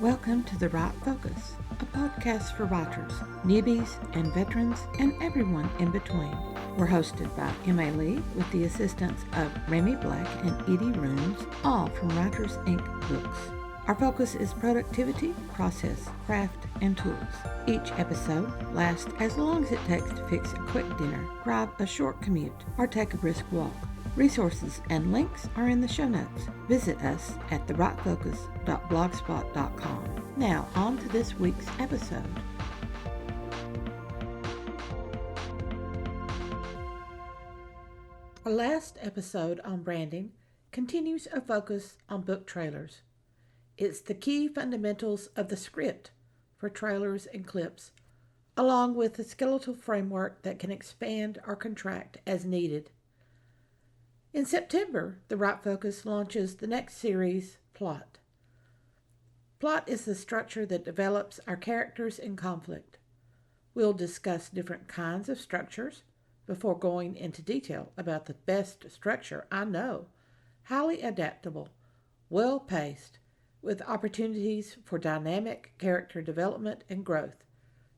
Welcome to The Right Focus, a podcast for writers, newbies, and veterans, and everyone in between. We're hosted by M.A. Lee with the assistance of Remy Black and Edie Rooms, all from Writers Inc. books. Our focus is productivity, process, craft, and tools. Each episode lasts as long as it takes to fix a quick dinner, grab a short commute, or take a brisk walk. Resources and links are in the show notes. Visit us at therightfocus.blogspot.com. Now, on to this week's episode. Our last episode on branding continues a focus on book trailers. It's the key fundamentals of the script for trailers and clips, along with the skeletal framework that can expand or contract as needed. In September, The Right Focus launches the next series, Plot. Plot is the structure that develops our characters in conflict. We'll discuss different kinds of structures before going into detail about the best structure I know, highly adaptable, well-paced, with opportunities for dynamic character development and growth.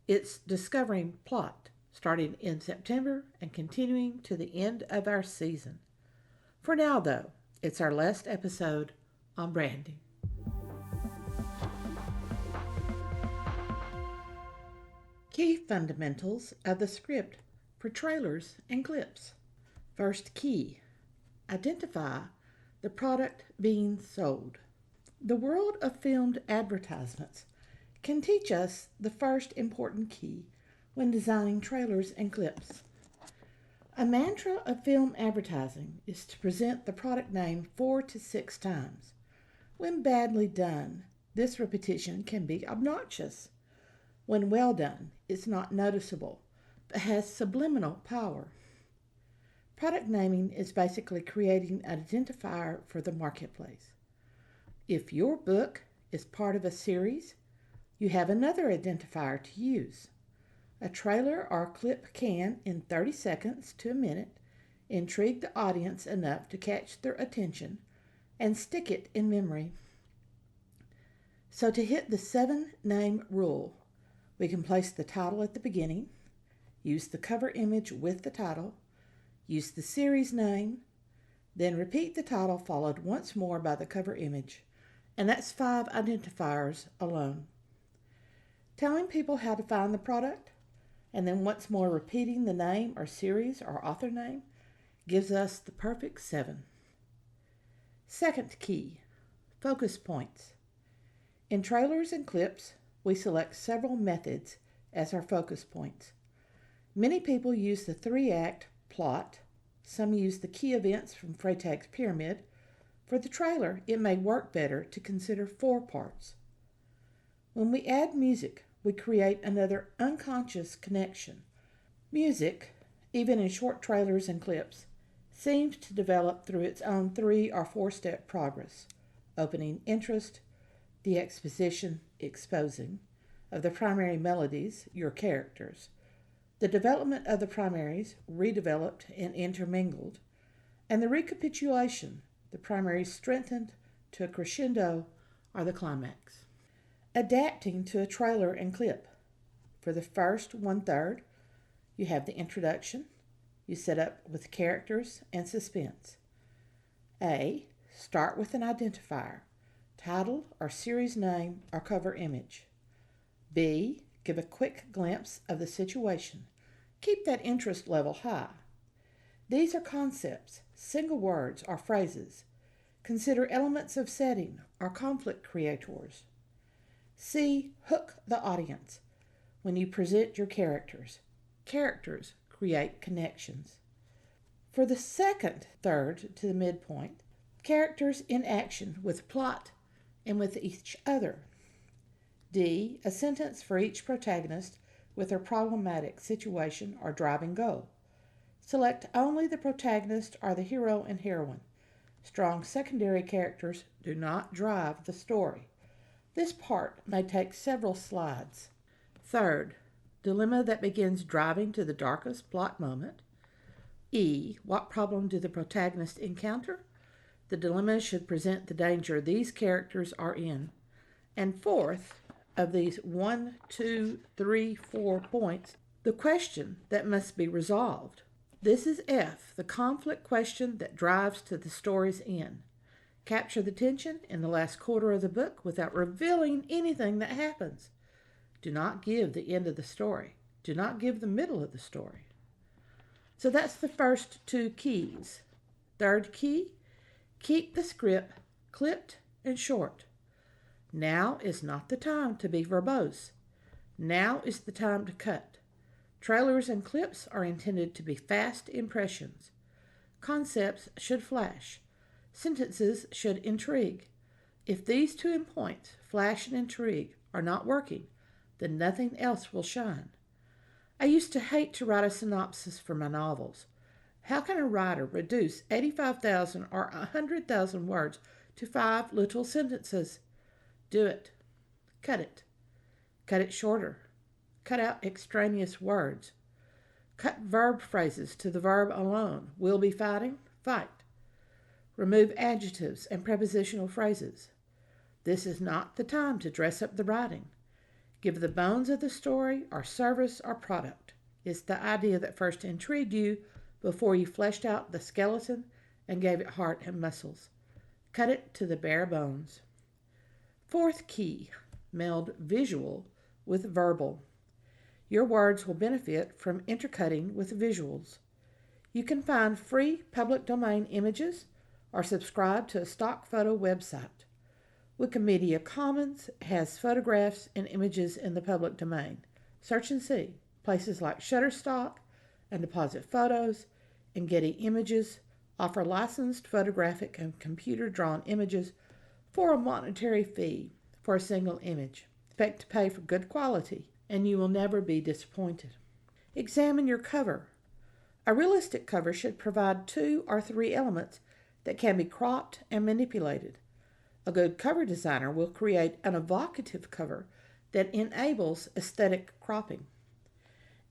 It's Discovering Plot, starting in September and continuing to the end of our season. For now, though, it's our last episode on branding. Key fundamentals of the script for trailers and clips. First key, identify the product being sold. The world of filmed advertisements can teach us the first important key when designing trailers and clips. A mantra of film advertising is to present the product name 4 to 6 times. When badly done, this repetition can be obnoxious. When well done, it's not noticeable, but has subliminal power. Product naming is basically creating an identifier for the marketplace. If your book is part of a series, you have another identifier to use. A trailer or clip can, in 30 seconds to a minute, intrigue the audience enough to catch their attention and stick it in memory. So to hit the 7-name rule, we can place the title at the beginning, use the cover image with the title, use the series name, then repeat the title followed once more by the cover image, and that's 5 identifiers alone. Telling people how to find the product, and then once more repeating the name or series or author name, gives us the perfect 7. Second key, focus points. In trailers and clips, we select several methods as our focus points. Many people use the 3-act plot. Some use the key events from Freytag's pyramid. For the trailer, it may work better to consider 4 parts. When we add music, we create another unconscious connection. Music, even in short trailers and clips, seems to develop through its own 3 or 4-step progress. Opening interest, the exposition, exposing, of the primary melodies, your characters, the development of the primaries, redeveloped and intermingled, and the recapitulation, the primaries strengthened to a crescendo or the climax. Adapting to a trailer and clip. For the first 1/3, you have the introduction. You set up with characters and suspense. A. Start with an identifier, title or series name or cover image. B. Give a quick glimpse of the situation. Keep that interest level high. These are concepts, single words or phrases. Consider elements of setting or conflict creators. C. Hook the audience. When you present your characters, characters create connections. For the second third to the midpoint, characters in action with plot and with each other. D. A sentence for each protagonist with their problematic situation or driving goal. Select only the protagonist or the hero and heroine. Strong secondary characters do not drive the story. This part may take several slides. Third, dilemma that begins driving to the darkest plot moment. E. What problem do the protagonists encounter? The dilemma should present the danger these characters are in. And fourth of these 1, 2, 3, 4 points, the question that must be resolved. This is F, the conflict question that drives to the story's end. Capture the tension in the last quarter of the book without revealing anything that happens. Do not give the end of the story. Do not give the middle of the story. So that's the first two keys. Third key, keep the script clipped and short. Now is not the time to be verbose. Now is the time to cut. Trailers and clips are intended to be fast impressions. Concepts should flash. Sentences should intrigue. If these two points, flash and intrigue, are not working, then nothing else will shine. I used to hate to write a synopsis for my novels. How can a writer reduce 85,000 or 100,000 words to 5 little sentences? Do it. Cut it. Cut it shorter. Cut out extraneous words. Cut verb phrases to the verb alone. Will be fighting? Fight. Remove adjectives and prepositional phrases. This is not the time to dress up the writing. Give the bones of the story or service or product. It's the idea that first intrigued you before you fleshed out the skeleton and gave it heart and muscles. Cut it to the bare bones. Fourth key, meld visual with verbal. Your words will benefit from intercutting with visuals. You can find free public domain images or subscribe to a stock photo website. Wikimedia Commons has photographs and images in the public domain. Search and see. Places like Shutterstock and Deposit Photos and Getty Images offer licensed photographic and computer-drawn images for a monetary fee for a single image. Expect to pay for good quality, and you will never be disappointed. Examine your cover. A realistic cover should provide 2 or 3 elements that can be cropped and manipulated. A good cover designer will create an evocative cover that enables aesthetic cropping.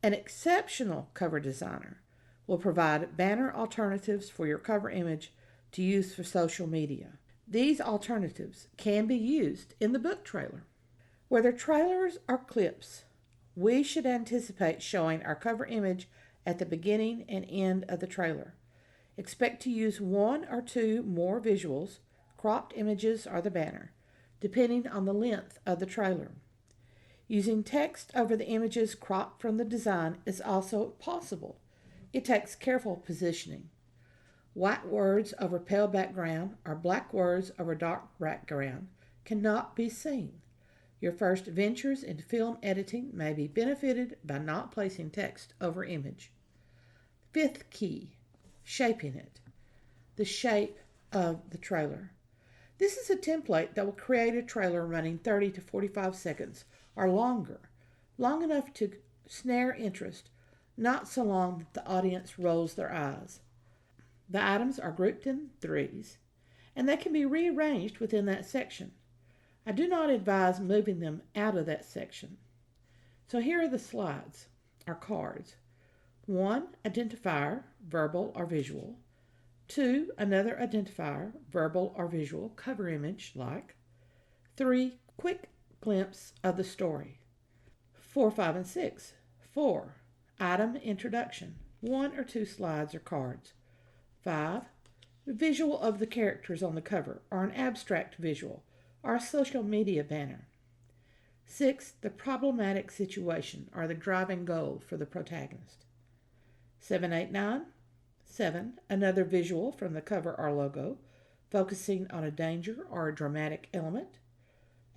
An exceptional cover designer will provide banner alternatives for your cover image to use for social media. These alternatives can be used in the book trailer. Whether trailers or clips, we should anticipate showing our cover image at the beginning and end of the trailer. Expect to use 1 or 2 more visuals, cropped images, or the banner, depending on the length of the trailer. Using text over the images cropped from the design is also possible. It takes careful positioning. White words over pale background or black words over dark background cannot be seen. Your first ventures into film editing may be benefited by not placing text over image. Fifth key, shaping it. The shape of the trailer. This is a template that will create a trailer running 30 to 45 seconds or longer, long enough to snare interest, not so long that the audience rolls their eyes. The items are grouped in threes, and they can be rearranged within that section. I do not advise moving them out of that section. So here are the slides, or cards. 1, identifier, verbal or visual. 2, another identifier, verbal or visual, cover image like. 3, quick glimpse of the story. 4, 5, and 6. 4, item introduction, 1 or 2 slides or cards. 5, visual of the characters on the cover, or an abstract visual, or a social media banner. 6, the problematic situation, or the driving goal for the protagonist. 7, 8, 9. 7, another visual from the cover or logo, focusing on a danger or a dramatic element.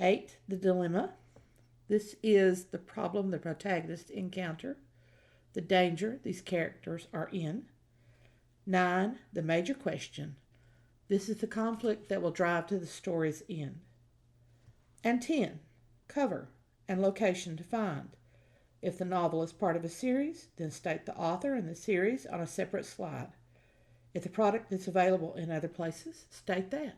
8, the dilemma. This is the problem the protagonists encounter, the danger these characters are in. 9, the major question. This is the conflict that will drive to the story's end. And 10, cover and location to find. If the novel is part of a series, then state the author and the series on a separate slide. If the product is available in other places, state that.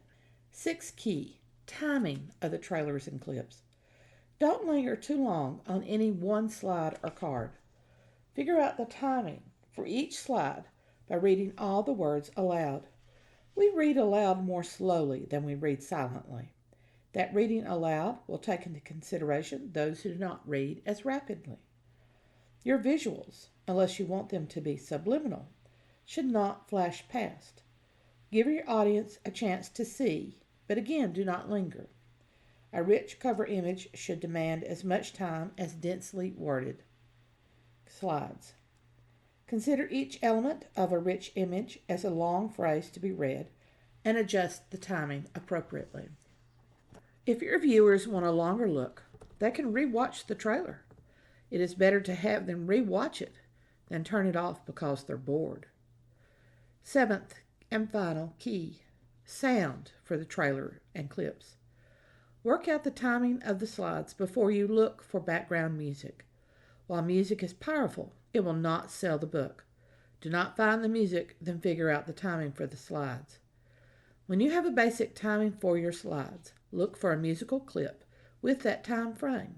6 key, timing of the trailers and clips. Don't linger too long on any one slide or card. Figure out the timing for each slide by reading all the words aloud. We read aloud more slowly than we read silently. That reading aloud will take into consideration those who do not read as rapidly. Your visuals, unless you want them to be subliminal, should not flash past. Give your audience a chance to see, but again, do not linger. A rich cover image should demand as much time as densely worded slides. Consider each element of a rich image as a long phrase to be read and adjust the timing appropriately. If your viewers want a longer look, they can rewatch the trailer. It is better to have them rewatch it than turn it off because they're bored. Seventh and final key, sound for the trailer and clips. Work out the timing of the slides before you look for background music. While music is powerful, it will not sell the book. Do not find the music, then figure out the timing for the slides. When you have a basic timing for your slides, look for a musical clip with that time frame.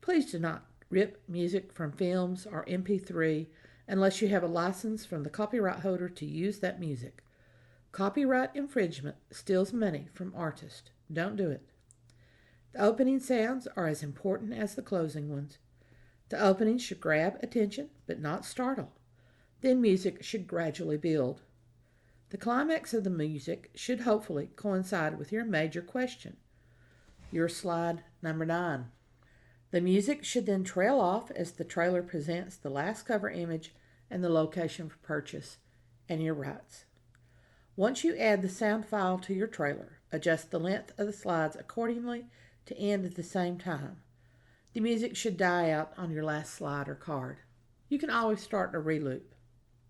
Please do not rip music from films or MP3 unless you have a license from the copyright holder to use that music. Copyright infringement steals money from artists. Don't do it. The opening sounds are as important as the closing ones. The opening should grab attention but not startle. Then music should gradually build. The climax of the music should hopefully coincide with your major question. Your slide number 9. The music should then trail off as the trailer presents the last cover image and the location for purchase and your rights. Once you add the sound file to your trailer, adjust the length of the slides accordingly to end at the same time. The music should die out on your last slide or card. You can always start a reloop.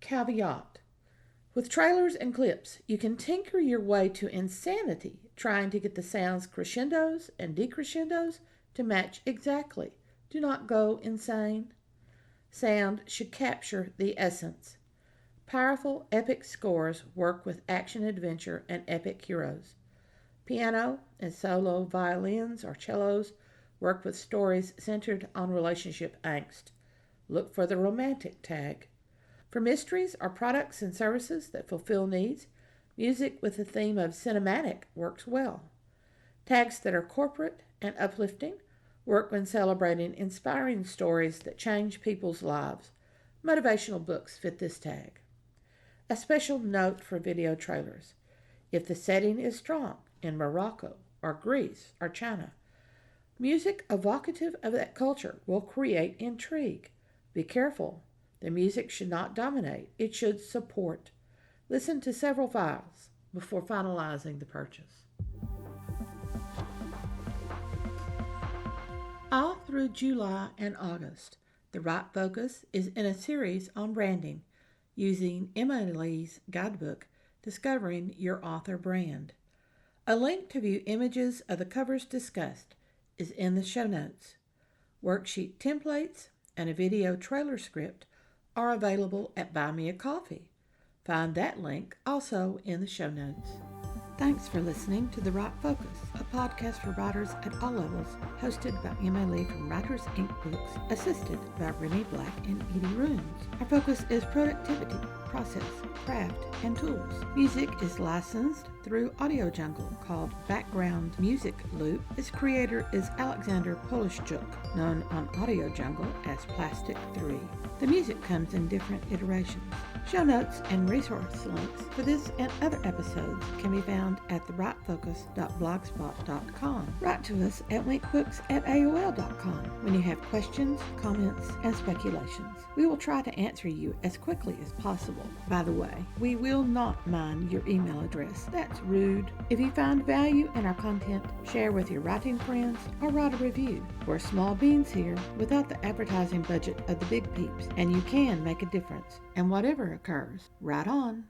Caveat. With trailers and clips, you can tinker your way to insanity trying to get the sounds crescendos and decrescendos to match exactly. Do not go insane. Sound should capture the essence. Powerful, epic scores work with action-adventure and epic heroes. Piano and solo violins or cellos work with stories centered on relationship angst. Look for the romantic tag. For mysteries or products and services that fulfill needs, music with the theme of cinematic works well. Tags that are corporate and uplifting work when celebrating inspiring stories that change people's lives. Motivational books fit this tag. A special note for video trailers. If the setting is strong in Morocco or Greece or China, music evocative of that culture will create intrigue. Be careful. The music should not dominate. It should support. Listen to several files before finalizing the purchase. All through July and August, The Right Focus is in a series on branding using Emily's guidebook, Discovering Your Author Brand. A link to view images of the covers discussed is in the show notes. Worksheet templates and a video trailer script are available at Buy Me a Coffee. Find that link also in the show notes. Thanks for listening to The Right Focus, a podcast for writers at all levels, hosted by Emma Lee from Writers Inc. Books, assisted by Renee Black and Edie Runes. Our focus is productivity, process, craft, and tools. Music is licensed through Audio Jungle, called Background Music Loop. Its creator is Alexander Polishchuk, known on Audio Jungle as Plastic 3. The music comes in different iterations. Show notes and resource links for this and other episodes can be found at therightfocus.blogspot.com. Write to us at winkbooks@aol.com when you have questions, comments, and speculations. We will try to answer you as quickly as possible. By the way, we will not mind your email address. That's rude. If you find value in our content, share with your writing friends or write a review. We're small beans here without the advertising budget of the big peeps, and you can make a difference. And whatever occurs, write on.